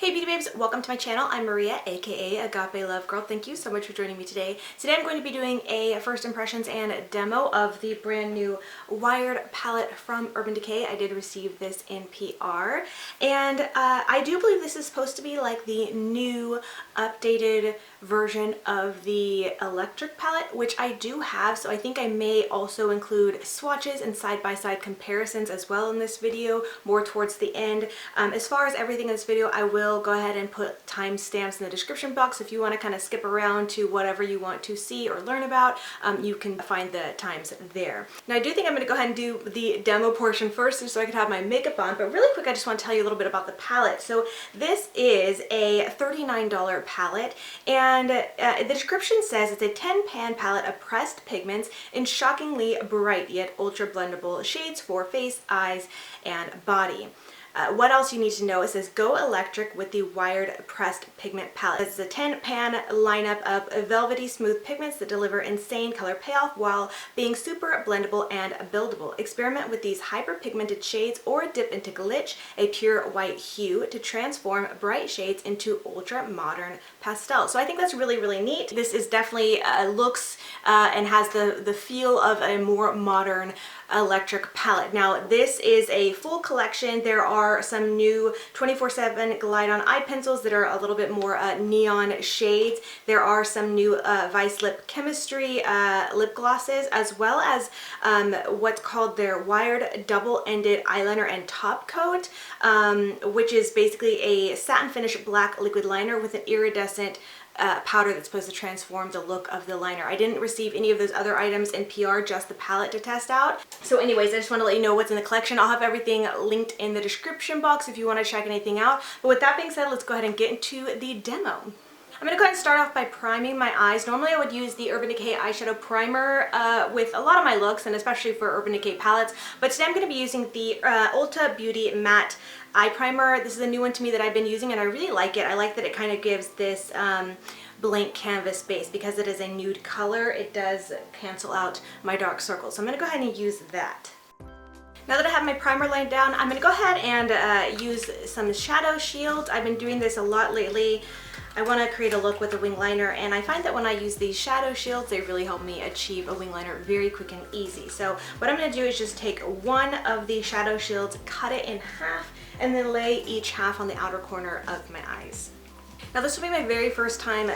Hey beauty babes, welcome to my channel. I'm Maria, aka Agape Love Girl. Thank you so much for joining me today. Today I'm going to be doing a first impressions and demo of the brand new Wired palette from Urban Decay. I did receive this in PR, and I do believe this is supposed to be like the new updated version of the electric palette, which I do have, so I think I may also include swatches and side-by-side comparisons as well in this video, more towards the end. As far as everything in this video, I will go ahead and put timestamps in the description box. If you want to kind of skip around to whatever you want to see or learn about, you can find the times there. Now I do think I'm going to go ahead and do the demo portion first so I can have my makeup on, but really quick I just want to tell you a little bit about the palette. So this is a $39 palette, and the description says it's a 10-pan palette of pressed pigments in shockingly bright yet ultra blendable shades for face, eyes, and body. What else you need to know, it says go electric with the Wired pressed pigment palette. This is a 10-pan lineup of velvety smooth pigments that deliver insane color payoff while being super blendable and buildable. Experiment with these hyper-pigmented shades or dip into Glitch, a pure white hue, to transform bright shades into ultra-modern pastel. So I think that's really, really neat. This is definitely looks and has the feel of a more modern electric palette. Now this is a full collection. There are some new 24/7 Glide On eye pencils that are a little bit more neon shades. There are some new Vice Lip Chemistry lip glosses, as well as what's called their Wired double-ended eyeliner and top coat, which is basically a satin finish black liquid liner with an iridescent powder that's supposed to transform the look of the liner. I didn't receive any of those other items in PR, just the palette to test out. So anyways, I just want to let you know what's in the collection. I'll have everything linked in the description box if you want to check anything out. But with that being said, let's go ahead and get into the demo. I'm going to go ahead and start off by priming my eyes. Normally I would use the Urban Decay eyeshadow primer with a lot of my looks, and especially for Urban Decay palettes, but today I'm going to be using the Ulta Beauty Matte Eye Primer. This is a new one to me that I've been using and I really like it. I like that it kind of gives this blank canvas base. Because it is a nude color, it does cancel out my dark circles. So I'm going to go ahead and use that. Now that I have my primer laid down, I'm going to go ahead and use some shadow shields. I've been doing this a lot lately. I want to create a look with a wing liner, and I find that when I use these shadow shields, they really help me achieve a wing liner very quick and easy. So what I'm going to do is just take one of the shadow shields, cut it in half, and then lay each half on the outer corner of my eyes. Now this will be my very first time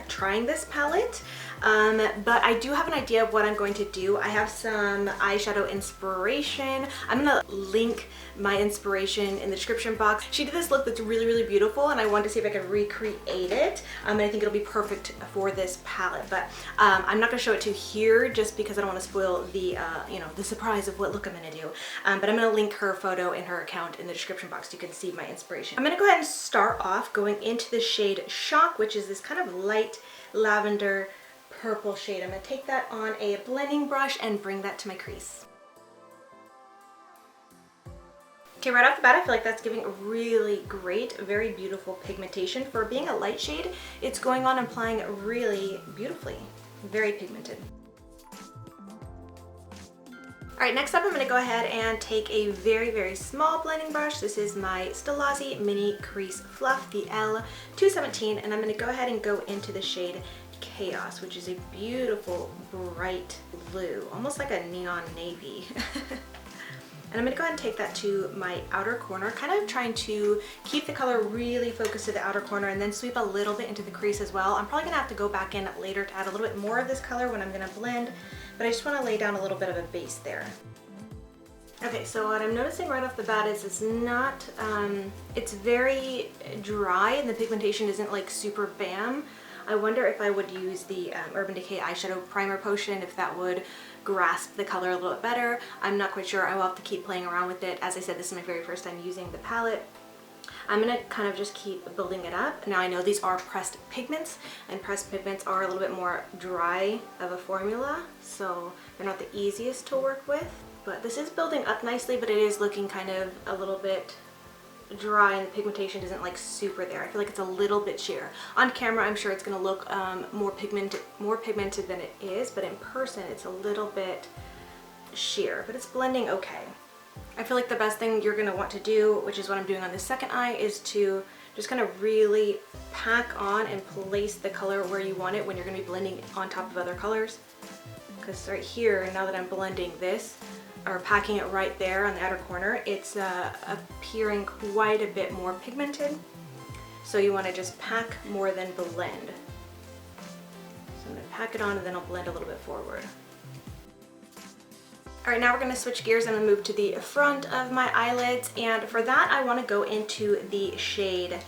trying this palette, but I do have an idea of what I'm going to do. I have some eyeshadow inspiration. I'm going to link my inspiration in the description box. She did this look that's really, really beautiful, and I wanted to see if I could recreate it, and I think it'll be perfect for this palette. But I'm not going to show it to you here just because I don't want to spoil the you know, the surprise of what look I'm going to do. But I'm going to link her photo in her account in the description box so you can see my inspiration. I'm going to go ahead and start off going into the shade Shock, which is this kind of light lavender purple shade. I'm going to take that on a blending brush and bring that to my crease. Okay, right off the bat, I feel like that's giving a really great, very beautiful pigmentation. For being a light shade, it's going on and applying really beautifully. Very pigmented. Alright, next up I'm going to go ahead and take a very, very small blending brush. This is my Stilazzi Mini Crease Fluff, the L217, and I'm going to go ahead and go into the shade Chaos, which is a beautiful bright blue, almost like a neon navy. And I'm going to go ahead and take that to my outer corner, kind of trying to keep the color really focused to the outer corner, and then sweep a little bit into the crease as well. I'm probably going to have to go back in later to add a little bit more of this color when I'm going to blend, but I just want to lay down a little bit of a base there. Okay, so what I'm noticing right off the bat is it's not, it's very dry and the pigmentation isn't like super bam. I wonder if I would use the Urban Decay eyeshadow primer potion, if that would grasp the color a little bit better. I'm not quite sure. I will have to keep playing around with it. As I said, this is my very first time using the palette. I'm going to kind of just keep building it up. Now I know these are pressed pigments, and pressed pigments are a little bit more dry of a formula, so they're not the easiest to work with. But this is building up nicely, but it is looking kind of a little bit dry, and the pigmentation isn't like super there. I feel like it's a little bit sheer. On camera I'm sure it's going to look more pigmented than it is, but in person it's a little bit sheer, but it's blending okay. I feel like the best thing you're going to want to do, which is what I'm doing on the second eye, is to just kind of really pack on and place the color where you want it when you're going to be blending on top of other colors. Because right here, now that I'm blending this, or packing it right there on the outer corner, it's appearing quite a bit more pigmented. So you want to just pack more than blend. So I'm going to pack it on and then I'll blend a little bit forward. Alright, now we're going to switch gears. I'm going to move to the front of my eyelids, and for that I want to go into the shade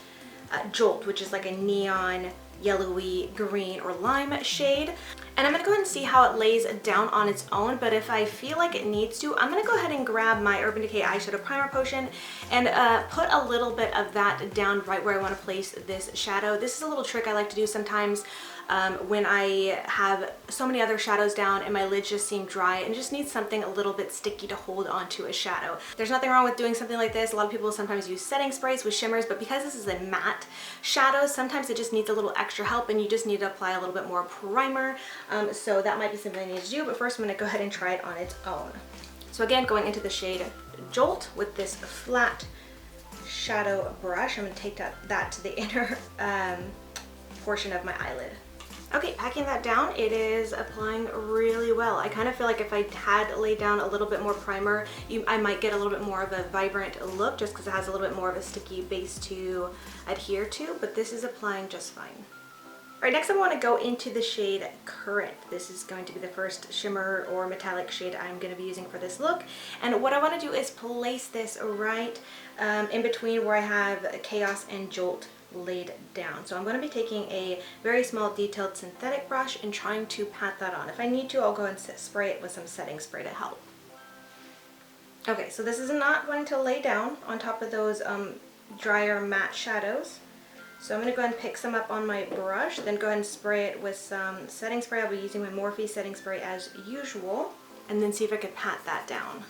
Jolt, which is like a neon yellowy green or lime shade. And I'm going to go ahead and see how it lays down on its own, but if I feel like it needs to, I'm going to go ahead and grab my Urban Decay eyeshadow primer potion and put a little bit of that down right where I want to place this shadow. This is a little trick I like to do sometimes when I have so many other shadows down and my lids just seem dry and just need something a little bit sticky to hold onto a shadow. There's nothing wrong with doing something like this. A lot of people sometimes use setting sprays with shimmers, but because this is a matte shadow, sometimes it just needs a little extra help and you just need to apply a little bit more primer. So that might be something I need to do, but first I'm going to go ahead and try it on its own. So again, going into the shade Jolt with this flat shadow brush, I'm going to take that to the inner portion of my eyelid. Okay, packing that down, it is applying really well. I kind of feel like if I had laid down a little bit more primer, I might get a little bit more of a vibrant look just because it has a little bit more of a sticky base to adhere to, but this is applying just fine. All right, next I want to go into the shade Current. This is going to be the first shimmer or metallic shade I'm going to be using for this look. And what I want to do is place this right in between where I have Chaos and Jolt laid down. So I'm going to be taking a very small detailed synthetic brush and trying to pat that on. If I need to, I'll go and spray it with some setting spray to help. Okay, so this is not going to lay down on top of those drier matte shadows. So I'm going to go ahead and pick some up on my brush, then go ahead and spray it with some setting spray. I'll be using my Morphe setting spray as usual, and then see if I could pat that down.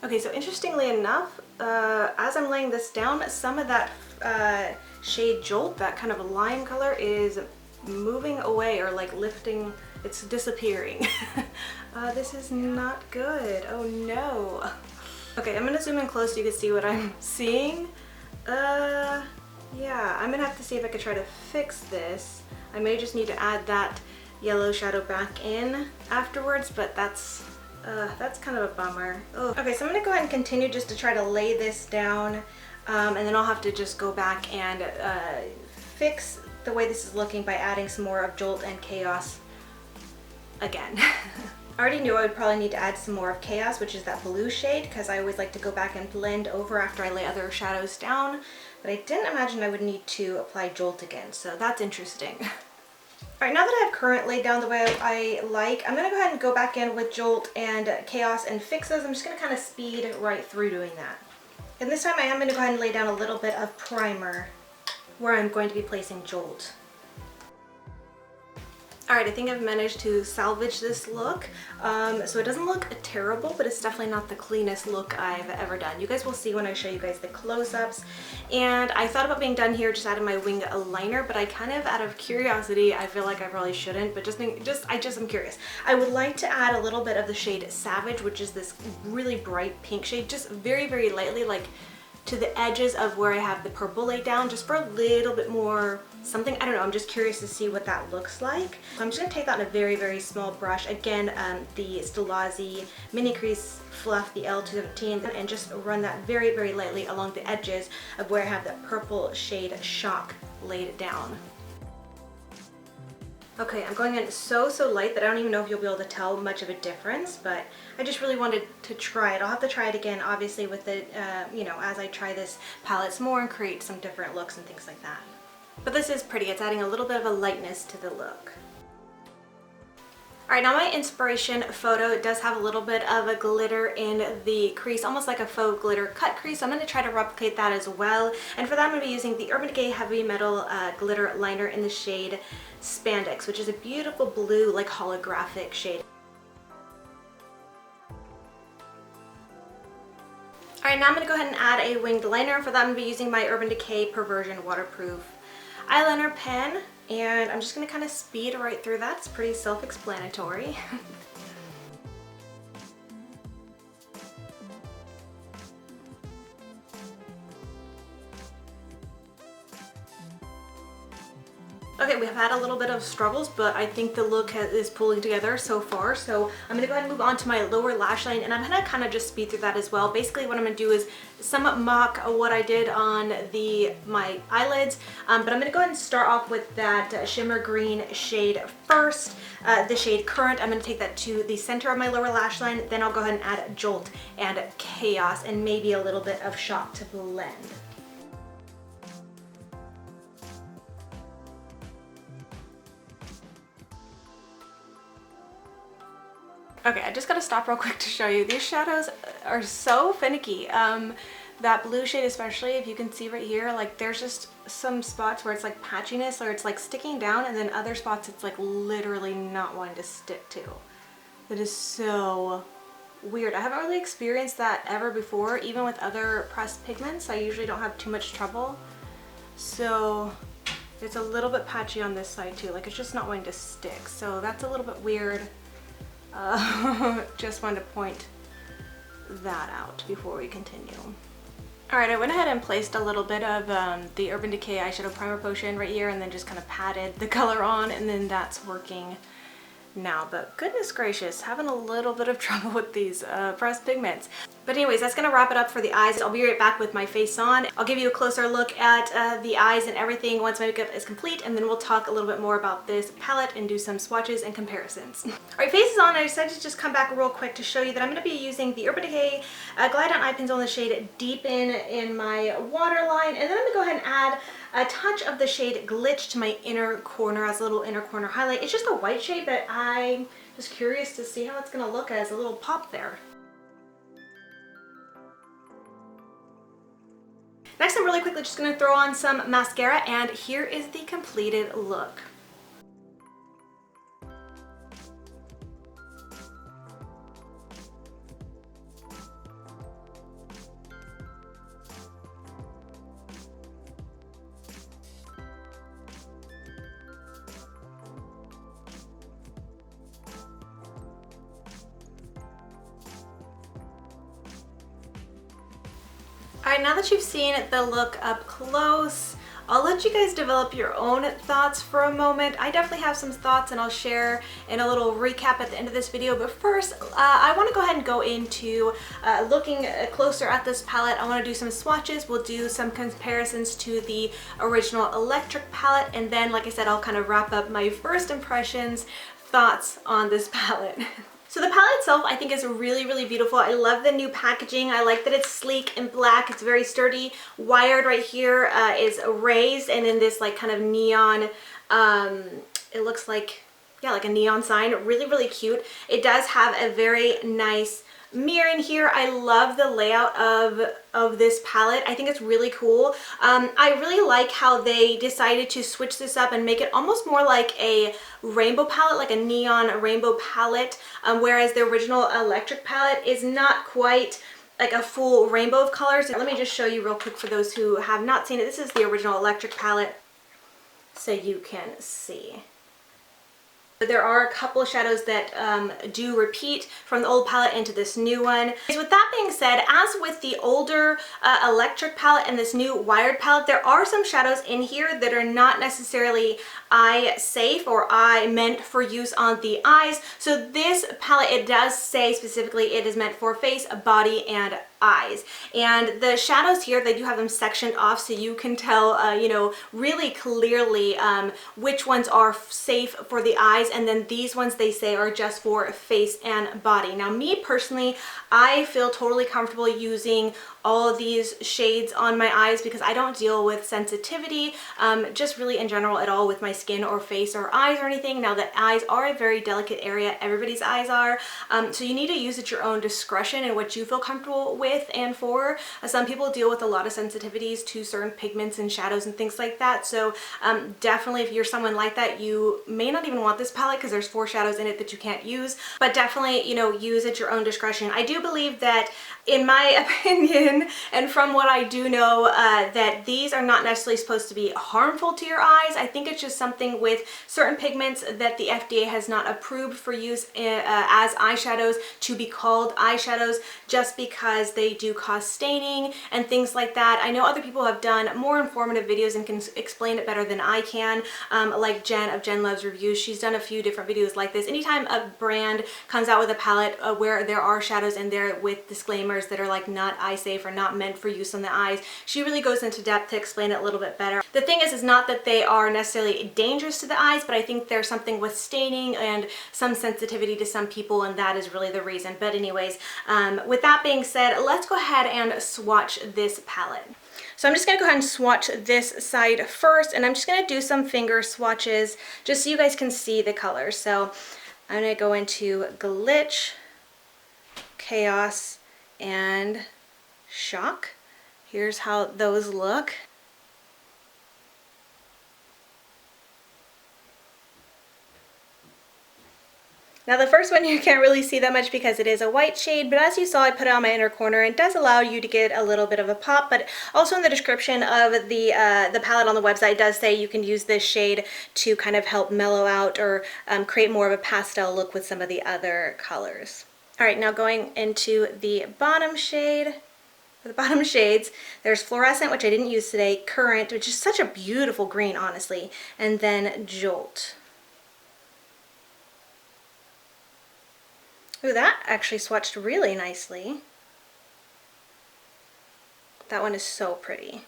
Okay, so interestingly enough, as I'm laying this down, some of that shade Jolt, that kind of lime color, is moving away or like lifting, it's disappearing. This is not good. Oh no. Okay, I'm gonna zoom in close so you can see what I'm seeing. Yeah, I'm gonna have to see if I could try to fix this. I may just need to add that yellow shadow back in afterwards, but that's kind of a bummer. Oh. Okay, so I'm gonna go ahead and continue just to try to lay this down, and then I'll have to just go back and fix the way this is looking by adding some more of Jolt and Chaos again. I already knew I would probably need to add some more of Chaos, which is that blue shade, because I always like to go back and blend over after I lay other shadows down, but I didn't imagine I would need to apply Jolt again, so that's interesting. Alright, now that I have Current laid down the way I like, I'm going to go ahead and go back in with Jolt and Chaos and fix those. I'm just going to kind of speed right through doing that. And this time I am going to go ahead and lay down a little bit of primer where I'm going to be placing Jolt. Alright, I think I've managed to salvage this look. So it doesn't look terrible, but it's definitely not the cleanest look I've ever done. You guys will see when I show you guys the close-ups. And I thought about being done here, just adding my wing liner, but I kind of, out of curiosity, I feel like I probably shouldn't, but I'm curious. I would like to add a little bit of the shade Savage, which is this really bright pink shade, just very, very lightly, like to the edges of where I have the purple laid down, just for a little bit more something. I don't know, I'm just curious to see what that looks like. So I'm just going to take that in a very, very small brush. Again, the Stilazzi Mini Crease Fluff, the L217, and just run that very, very lightly along the edges of where I have that purple shade Shock laid down. Okay, I'm going in so light that I don't even know if you'll be able to tell much of a difference, but I just really wanted to try it. I'll have to try it again, obviously, with it, you know, as I try this palette some more and create some different looks and things like that. But this is pretty. It's adding a little bit of a lightness to the look. Alright, now my inspiration photo does have a little bit of a glitter in the crease, almost like a faux glitter cut crease. So I'm going to try to replicate that as well. And for that I'm going to be using the Urban Decay Heavy Metal Glitter Liner in the shade Spandex, which is a beautiful blue, like holographic shade. Alright, now I'm going to go ahead and add a winged liner. For that I'm going to be using my Urban Decay Perversion Waterproof eyeliner pen. And I'm just going to kind of speed right through that. It's pretty self-explanatory. Okay, we've had a little bit of struggles, but I think the look is pulling together so far. So I'm gonna go ahead and move on to my lower lash line, and I'm gonna kind of just speed through that as well. Basically what I'm gonna do is somewhat mock what I did on my eyelids, but I'm gonna go ahead and start off with that shimmer green shade first, the shade Current. I'm gonna take that to the center of my lower lash line, then I'll go ahead and add Jolt and Chaos and maybe a little bit of Shock to blend. Okay, I just gotta stop real quick to show you. These shadows are so finicky. That blue shade especially, if you can see right here, like there's just some spots where it's like patchiness or it's like sticking down, and then other spots it's like literally not wanting to stick to. That is so weird. I haven't really experienced that ever before, even with other pressed pigments. I usually don't have too much trouble. So it's a little bit patchy on this side too, like it's just not wanting to stick. So that's a little bit weird. Just wanted to point that out before we continue. Alright, I went ahead and placed a little bit of the Urban Decay eyeshadow primer potion right here and then just kind of patted the color on, and then that's working now. But goodness gracious, having a little bit of trouble with these pressed pigments. But anyways, that's gonna wrap it up for the eyes. I'll be right back with my face on. I'll give you a closer look at the eyes and everything once my makeup is complete, and then we'll talk a little bit more about this palette and do some swatches and comparisons. Alright, face is on. I decided to just come back real quick to show you that I'm gonna be using the Urban Decay Glide On Eye Pencil in the shade Deepen in my waterline, and then I'm gonna go ahead and add a touch of the shade Glitch to my inner corner as a little inner corner highlight. It's just a white shade, but I'm just curious to see how it's gonna look as a little pop there. Next, I'm really quickly just going to throw on some mascara, and here is the completed look. Alright, now that you've seen the look up close, I'll let you guys develop your own thoughts for a moment. I definitely have some thoughts and I'll share in a little recap at the end of this video, but first I want to go ahead and go into looking closer at this palette. I want to do some swatches, we'll do some comparisons to the original Electric palette, and then like I said, I'll kind of wrap up my first impressions, thoughts on this palette. So the palette itself I think is really, really beautiful. I love the new packaging. I like that it's sleek and black. It's very sturdy. Wired right here is raised, and then this like kind of neon, it looks like, yeah, like a neon sign. Really, really cute. It does have a very nice mirror in here. I love the layout of this palette. I think it's really cool. I really like how they decided to switch this up and make it almost more like a rainbow palette, like a neon rainbow palette, whereas the original Electric palette is not quite like a full rainbow of colors. Let me just show you real quick for those who have not seen it. This is the original Electric palette, so you can see. There are a couple of shadows that do repeat from the old palette into this new one. So with that being said, as with the older Electric palette and this new Wired palette, there are some shadows in here that are not necessarily eye safe or eye meant for use on the eyes. So this palette, it does say specifically it is meant for face, body, and eyes. And the shadows here, they do have them sectioned off so you can tell, you know, really clearly which ones are safe for the eyes, and then these ones they say are just for face and body. Now me personally, I feel totally comfortable using all of these shades on my eyes because I don't deal with sensitivity, just really in general at all with my skin or face or eyes or anything. Now the eyes are a very delicate area, everybody's eyes are, so you need to use at your own discretion and what you feel comfortable with and for. Some people deal with a lot of sensitivities to certain pigments and shadows and things like that, so definitely if you're someone like that, you may not even want this palette because there's 4 shadows in it that you can't use, but definitely, you know, use at your own discretion. I do believe that, in my opinion, reason, and from what I do know, that these are not necessarily supposed to be harmful to your eyes. I think it's just something with certain pigments that the FDA has not approved for use as eyeshadows to be called eyeshadows, just because they do cause staining and things like that. I know other people have done more informative videos and can explain it better than I can, like Jen of Jen Loves Reviews. She's done a few different videos like this. Anytime a brand comes out with a palette where there are shadows in there with disclaimers that are like not eye safe or not meant for use on the eyes, she really goes into depth to explain it a little bit better. The thing is not that they are necessarily dangerous to the eyes, but I think there's something with staining and some sensitivity to some people, and that is really the reason. But anyways, with that being said, let's go ahead and swatch this palette. So I'm just going to go ahead and swatch this side first, and I'm just going to do some finger swatches just so you guys can see the colors. So I'm going to go into Glitch, Chaos, and Shock. Here's how those look. Now the first one you can't really see that much because it is a white shade, but as you saw, I put it on my inner corner, and it does allow you to get a little bit of a pop. But also in the description of the palette on the website, it does say you can use this shade to kind of help mellow out or create more of a pastel look with some of the other colors. All right, now going into the bottom shade. For the bottom shades, there's Fluorescent, which I didn't use today, Current, which is such a beautiful green, honestly, and then Jolt. Ooh, that actually swatched really nicely. That one is so pretty.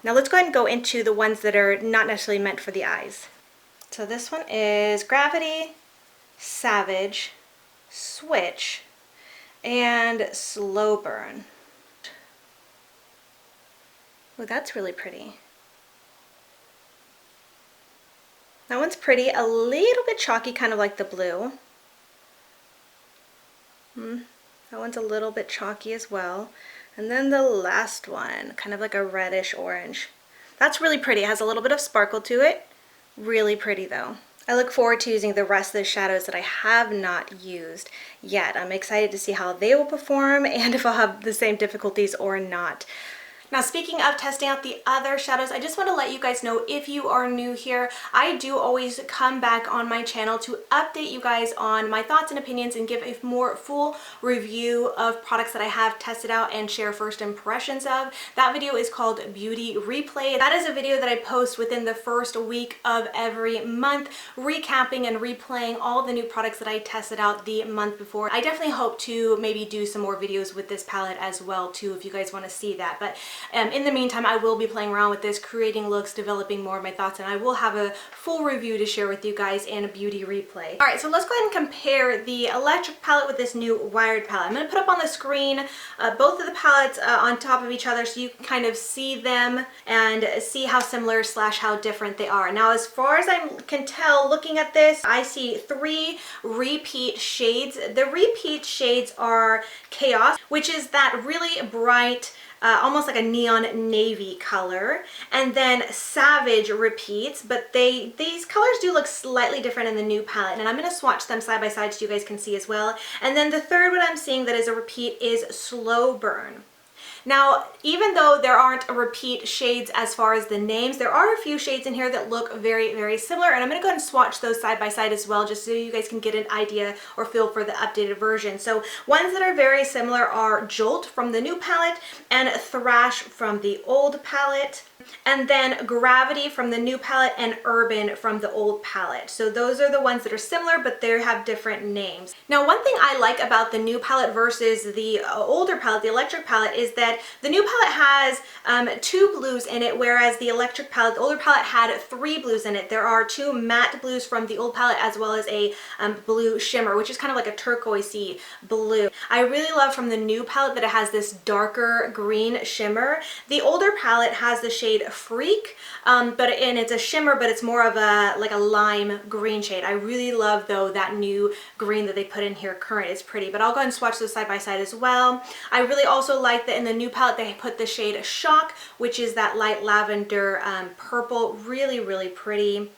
Now let's go ahead and go into the ones that are not necessarily meant for the eyes. So this one is Gravity, Savage, Switch, and Slow Burn. Ooh, that's really pretty. That one's pretty, a little bit chalky, kind of like the blue. That one's a little bit chalky as well. And then the last one, kind of like a reddish orange. That's really pretty. It has a little bit of sparkle to it. Really pretty though. I look forward to using the rest of the shadows that I have not used yet. I'm excited to see how they will perform and if I'll have the same difficulties or not. Now, speaking of testing out the other shadows, I just want to let you guys know, if you are new here, I do always come back on my channel to update you guys on my thoughts and opinions and give a more full review of products that I have tested out and share first impressions of. That video is called Beauty Replay. That is a video that I post within the first week of every month, recapping and replaying all the new products that I tested out the month before. I definitely hope to maybe do some more videos with this palette as well too, if you guys want to see that. But in the meantime, I will be playing around with this, creating looks, developing more of my thoughts, and I will have a full review to share with you guys and a beauty replay. All right, so let's go ahead and compare the electric palette with this new wired palette. I'm going to put up on the screen both of the palettes on top of each other so you can kind of see them and see how similar / how different they are. Now, as far as I can tell, looking at this, I see 3 repeat shades. The repeat shades are Chaos, which is that really bright, almost like a neon navy color, and then Savage repeats, but these colors do look slightly different in the new palette, and I'm going to swatch them side by side so you guys can see as well. And then the third one I'm seeing that is a repeat is Slow Burn. Now, even though there aren't repeat shades as far as the names, there are a few shades in here that look very, very similar, and I'm going to go ahead and swatch those side by side as well, just so you guys can get an idea or feel for the updated version. So ones that are very similar are Jolt from the new palette and Thrash from the old palette, and then Gravity from the new palette and Urban from the old palette. So those are the ones that are similar, but they have different names. Now, one thing I like about the new palette versus the older palette, the electric palette, is that the new palette has 2 blues in it, whereas the electric palette, the older palette, had 3 blues in it. There are 2 matte blues from the old palette as well as a blue shimmer, which is kind of like a turquoisey blue. I really love from the new palette that it has this darker green shimmer. The older palette has the shade Freak, and it's a shimmer, but it's more of a like a lime green shade. I really love though that new green that they put in here, Current. It's pretty, but I'll go ahead and swatch those side by side as well. I really also like that in the new palette they put the shade Shock, which is that light lavender purple. Really, really pretty.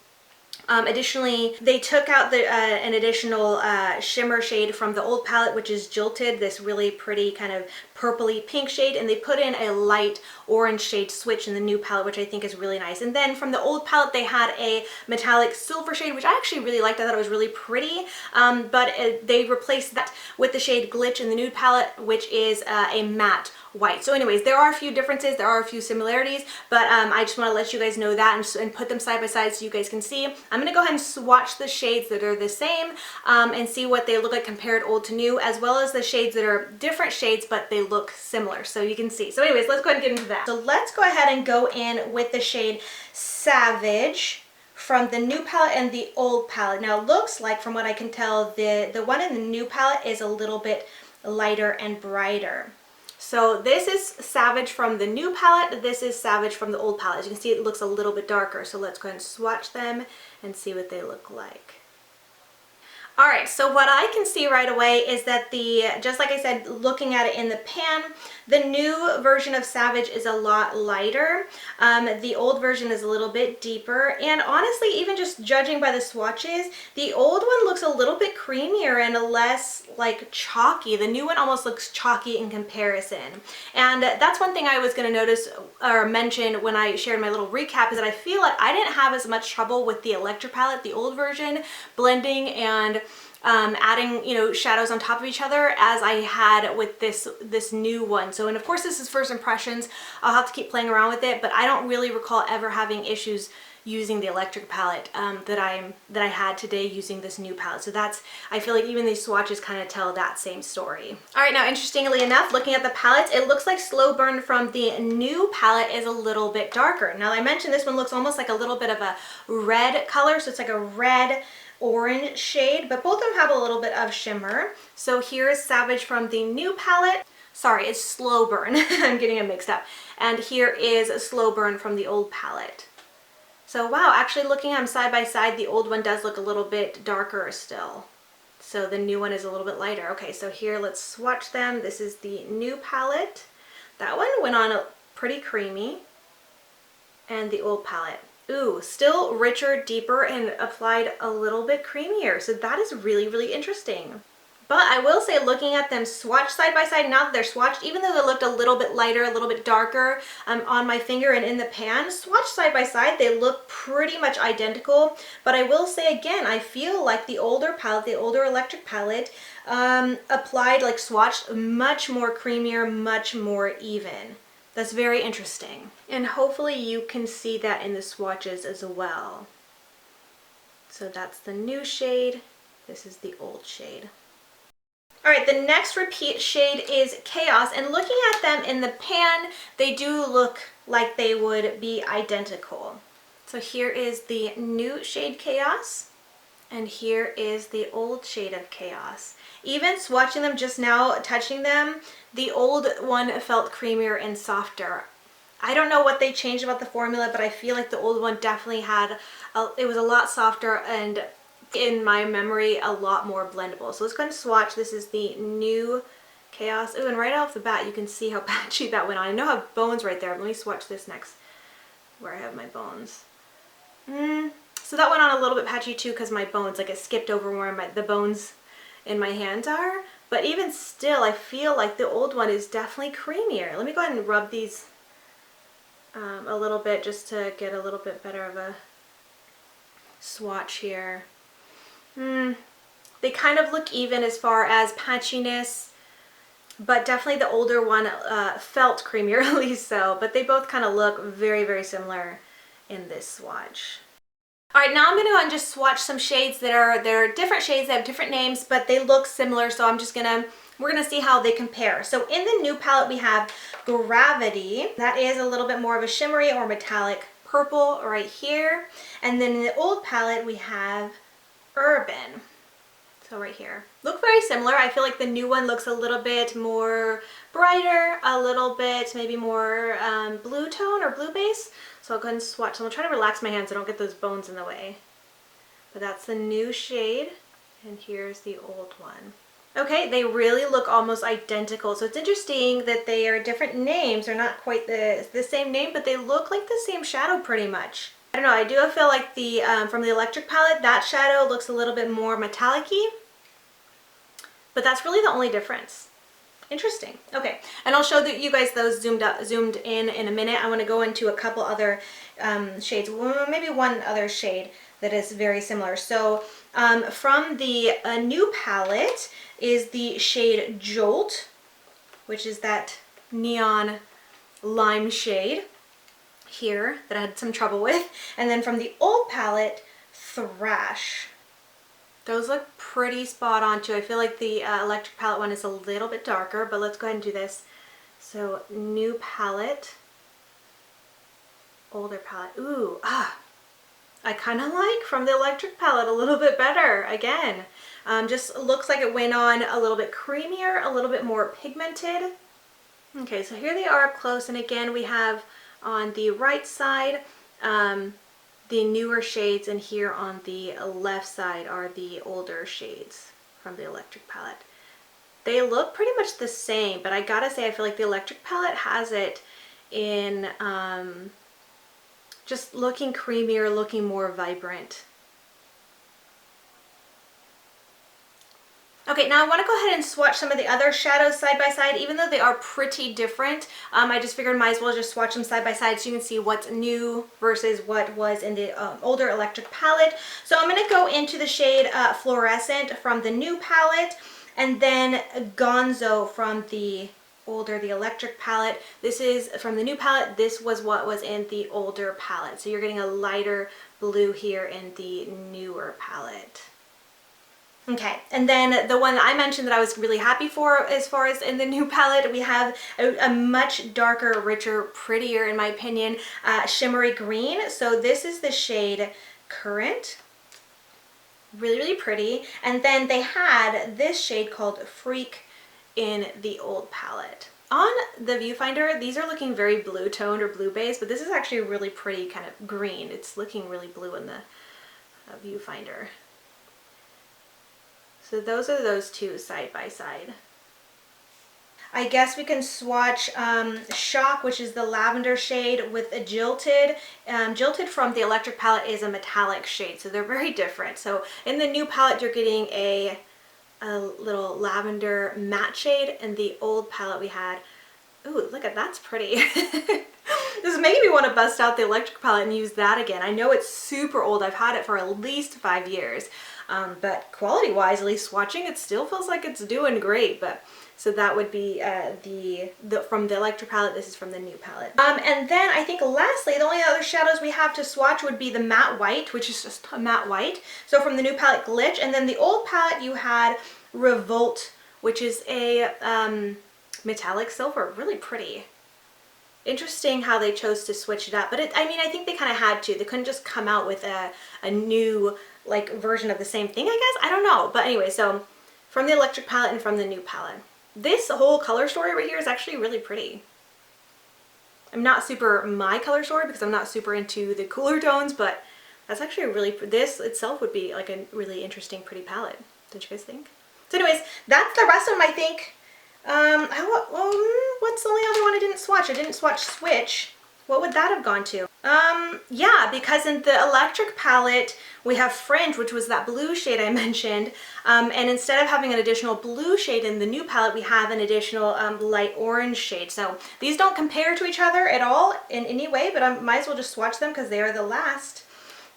Additionally, they took out an additional shimmer shade from the old palette, which is Jilted, this really pretty kind of purpley pink shade, and they put in a light orange shade switch in the new palette, which I think is really nice. And then from the old palette, they had a metallic silver shade, which I actually really liked. I thought it was really pretty, but they replaced that with the shade Glitch in the nude palette, which is a matte white. So anyways, there are a few differences, there are a few similarities, but I just want to let you guys know that and put them side by side so you guys can see. I'm going to go ahead and swatch the shades that are the same and see what they look like compared old to new, as well as the shades that are different shades but they look similar, so you can see. So anyways, let's go ahead and get into that. So let's go ahead and go in with the shade Savage from the new palette and the old palette. Now it looks like, from what I can tell, the one in the new palette is a little bit lighter and brighter. So this is Savage from the new palette, this is Savage from the old palette. As you can see, it looks a little bit darker, so let's go ahead and swatch them and see what they look like. Alright, so what I can see right away is that just like I said, looking at it in the pan, the new version of Savage is a lot lighter. The old version is a little bit deeper, and honestly, even just judging by the swatches, the old one looks a little bit creamier and less like chalky. The new one almost looks chalky in comparison. And that's one thing I was going to notice or mention when I shared my little recap, is that I feel like I didn't have as much trouble with the Electric palette, the old version, blending and adding, you know, shadows on top of each other as I had with this new one. So, and of course this is first impressions, I'll have to keep playing around with it, but I don't really recall ever having issues using the Electric palette that I had today using this new palette. So that's, I feel like even these swatches kind of tell that same story. All right, now interestingly enough, looking at the palettes, it looks like Slow Burn from the new palette is a little bit darker. Now I mentioned this one looks almost like a little bit of a red color, so it's like a red orange shade, but both of them have a little bit of shimmer. So here is Savage from the new palette. Sorry, it's Slow Burn. I'm getting it mixed up. And here is Slow Burn from the old palette. So wow, actually looking at them side by side, the old one does look a little bit darker still. So the new one is a little bit lighter. Okay, so here let's swatch them. This is the new palette. That one went on pretty creamy. And the old palette. Ooh, still richer, deeper, and applied a little bit creamier. So that is really, really interesting. But I will say, looking at them swatched side by side, now that they're swatched, even though they looked a little bit lighter, a little bit darker on my finger and in the pan, swatched side by side, they look pretty much identical. But I will say again, I feel like the older palette, the older Electric palette, applied, like swatched, much more creamier, much more even. That's very interesting. And hopefully you can see that in the swatches as well. So that's the new shade. This is the old shade. All right, the next repeat shade is Chaos, and looking at them in the pan, they do look like they would be identical. So here is the new shade Chaos, and here is the old shade of Chaos. Even swatching them just now, touching them, the old one felt creamier and softer. I don't know what they changed about the formula, but I feel like the old one definitely had, it was a lot softer and in my memory a lot more blendable. So let's go ahead and swatch. This is the new Chaos. Ooh, and right off the bat you can see how patchy that went on. I know I have bones right there. Let me swatch this next where I have my bones. So that went on a little bit patchy too, because my bones, like it skipped over where the bones in my hands are. But even still, I feel like the old one is definitely creamier. Let me go ahead and rub these a little bit just to get a little bit better of a swatch here. They kind of look even as far as patchiness, but definitely the older one felt creamier, at least so. But they both kind of look very, very similar in this swatch. All right, now I'm going to go and just swatch some shades that are different shades, that have different names, but they look similar, so we're gonna see how they compare. So in the new palette we have Gravity. That is a little bit more of a shimmery or metallic purple right here. And then in the old palette we have Urban. So right here. Look very similar. I feel like the new one looks a little bit more brighter, a little bit maybe more blue tone or blue base. So I'll go ahead and swatch. So I'm trying to relax my hands so I don't get those bones in the way. But that's the new shade, and here's the old one. Okay, they really look almost identical. So it's interesting that they are different names. They're not quite the same name, but they look like the same shadow pretty much. I don't know, I do feel like the from the electric palette, that shadow looks a little bit more metallic-y, but that's really the only difference. Interesting. Okay, and I'll show you guys those zoomed in a minute. I want to go into a couple other shades, maybe one other shade that is very similar. So from the new palette is the shade Jolt, which is that neon lime shade here that I had some trouble with. And then from the old palette, Thrash. Those look pretty spot on too. I feel like the electric palette one is a little bit darker, but let's go ahead and do this. So new palette, older palette. Ooh, I kind of like from the electric palette a little bit better again. Just looks like it went on a little bit creamier, a little bit more pigmented. Okay, so here they are up close, and again we have on the right side the newer shades, and here on the left side are the older shades from the electric palette. They look pretty much the same, but I gotta say I feel like the electric palette has it in just looking creamier, looking more vibrant. Okay, now I want to go ahead and swatch some of the other shadows side by side, even though they are pretty different. I just figured might as well just swatch them side by side so you can see what's new versus what was in the older electric palette. So I'm going to go into the shade Fluorescent from the new palette, and then Gonzo from the electric palette. This is from the new palette. This was what was in the older palette. So you're getting a lighter blue here in the newer palette. Okay, and then the one that I mentioned that I was really happy for as far as in the new palette, we have a much darker, richer, prettier, in my opinion, shimmery green. So this is the shade Current. Really, really pretty. And then they had this shade called Freak in the old palette. On the viewfinder, these are looking very blue toned or blue based, but this is actually a really pretty kind of green. It's looking really blue in the viewfinder. So those are those two side by side. I guess we can swatch Shock, which is the lavender shade, with a Jilted. Jilted from the electric palette is a metallic shade, so they're very different. So in the new palette, you're getting a little lavender matte shade. In the old palette we had, ooh, look at that's pretty. This is making me want to bust out the electric palette and use that again. I know it's super old. I've had it for at least 5 years. But quality-wise, at least swatching, it still feels like it's doing great. But so that would be from the electric palette. This is from the new palette. And then I think lastly, the only other shadows we have to swatch would be the matte white, which is just a matte white. So from the new palette, Glitch, and then the old palette you had Revolt, which is a metallic silver, really pretty. Interesting how they chose to switch it up, but I mean, I think they kind of had to. They couldn't just come out with a new like version of the same thing, I guess. I don't know, but anyway, so from the electric palette and from the new palette, this whole color story right here is actually really pretty. I'm not super my color story because I'm not super into the cooler tones, but that's actually a really, this itself would be like a really interesting, pretty palette. Don't you guys think? So anyways, that's the rest of them, I think. What's the only other one I didn't swatch? I didn't swatch Switch. What would that have gone to? Yeah, because in the electric palette, we have Fringe, which was that blue shade I mentioned. And instead of having an additional blue shade in the new palette, we have an additional light orange shade. So these don't compare to each other at all in any way, but I might as well just swatch them because they are the last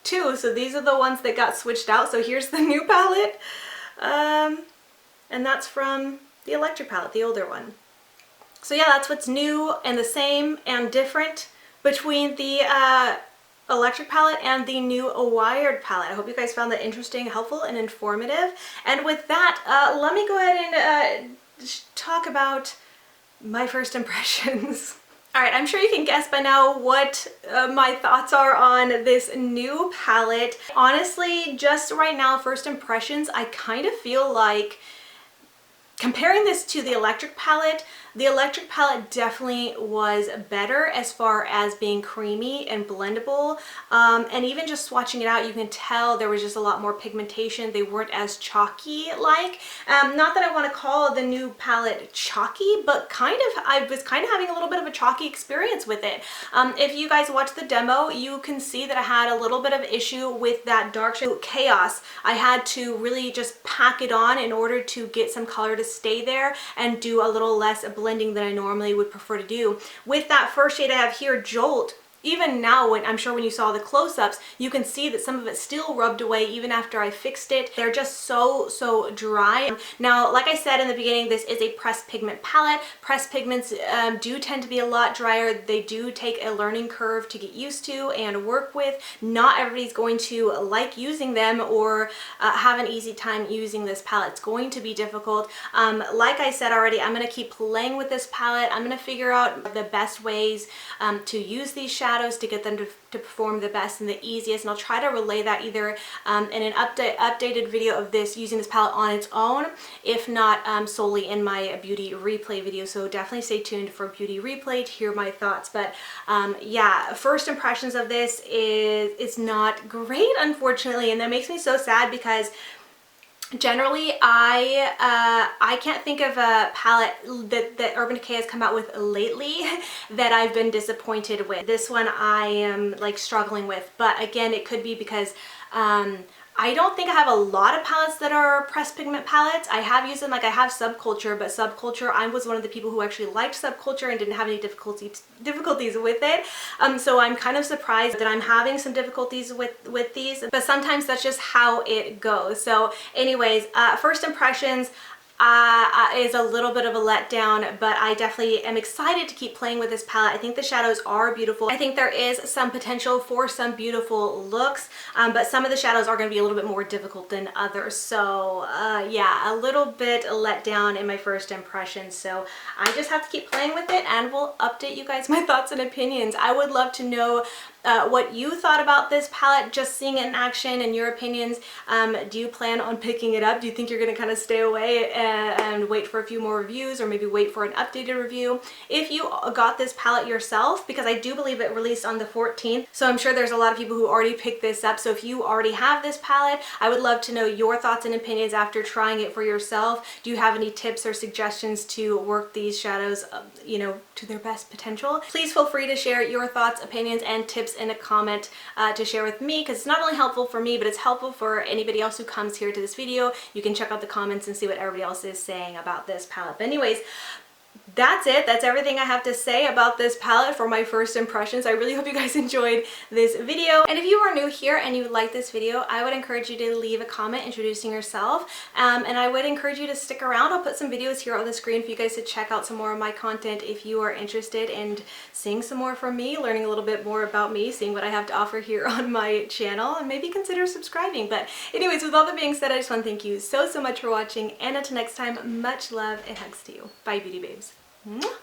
two. So these are the ones that got switched out. So here's the new palette. And that's from the electric palette, the older one. So yeah, that's what's new and the same and different between the electric palette and the new wired palette. I hope you guys found that interesting, helpful, and informative. And with that, let me go ahead and talk about my first impressions. Alright, I'm sure you can guess by now what my thoughts are on this new palette. Honestly, just right now, first impressions, I kind of feel like comparing this to the electric palette, The electric palette definitely was better as far as being creamy and blendable, and even just swatching it out, you can tell there was just a lot more pigmentation. They weren't as chalky like. Not that I want to call the new palette chalky, but I was kind of having a little bit of a chalky experience with it. If you guys watch the demo, you can see that I had a little bit of issue with that dark shade Chaos. I had to really just pack it on in order to get some color to stay there and do a little less blending than I normally would prefer to do. With that first shade I have here, Jolt, even now, when I'm sure when you saw the close-ups, you can see that some of it still rubbed away even after I fixed it. They're just so dry. Now, like I said in the beginning, this is a pressed pigment palette. Pressed pigments do tend to be a lot drier. They do take a learning curve to get used to and work with. Not everybody's going to like using them or have an easy time using this palette. It's going to be difficult. Like I said already, I'm going to keep playing with this palette. I'm going to figure out the best ways to use these shadows to get them to perform the best and the easiest, and I'll try to relay that either in an updated video of this using this palette on its own, if not solely in my beauty replay video. So definitely stay tuned for beauty replay to hear my thoughts. But yeah, first impressions of this is it's not great, unfortunately, and that makes me so sad because generally, I can't think of a palette that Urban Decay has come out with lately that I've been disappointed with. This one I am like struggling with, but again, it could be because I don't think I have a lot of palettes that are pressed pigment palettes. I have used them, like I have Subculture, but Subculture, I was one of the people who actually liked Subculture and didn't have any difficulties with it. So I'm kind of surprised that I'm having some difficulties with these, but sometimes that's just how it goes. So anyways, first impressions, is a little bit of a letdown, but I definitely am excited to keep playing with this palette. I think the shadows are beautiful. I think there is some potential for some beautiful looks, but some of the shadows are going to be a little bit more difficult than others. So yeah, a little bit let down in my first impressions. So I just have to keep playing with it and we'll update you guys my thoughts and opinions. I would love to know what you thought about this palette, just seeing it in action and your opinions. Do you plan on picking it up? Do you think you're going to kind of stay away and wait for a few more reviews, or maybe wait for an updated review? If you got this palette yourself, because I do believe it released on the 14th, so I'm sure there's a lot of people who already picked this up. So if you already have this palette, I would love to know your thoughts and opinions after trying it for yourself. Do you have any tips or suggestions to work these shadows, you know, to their best potential? Please feel free to share your thoughts, opinions, and tips in a comment to share with me, because it's not only helpful for me, but it's helpful for anybody else who comes here to this video. You can check out the comments and see what everybody else is saying about this palette. But anyways, that's it. That's everything I have to say about this palette for my first impressions. I really hope you guys enjoyed this video. And if you are new here and you like this video, I would encourage you to leave a comment introducing yourself. And I would encourage you to stick around. I'll put some videos here on the screen for you guys to check out some more of my content if you are interested in seeing some more from me, learning a little bit more about me, seeing what I have to offer here on my channel, and maybe consider subscribing. But anyways, with all that being said, I just want to thank you so much for watching. And until next time, much love and hugs to you. Bye, beauty babes. Mwah!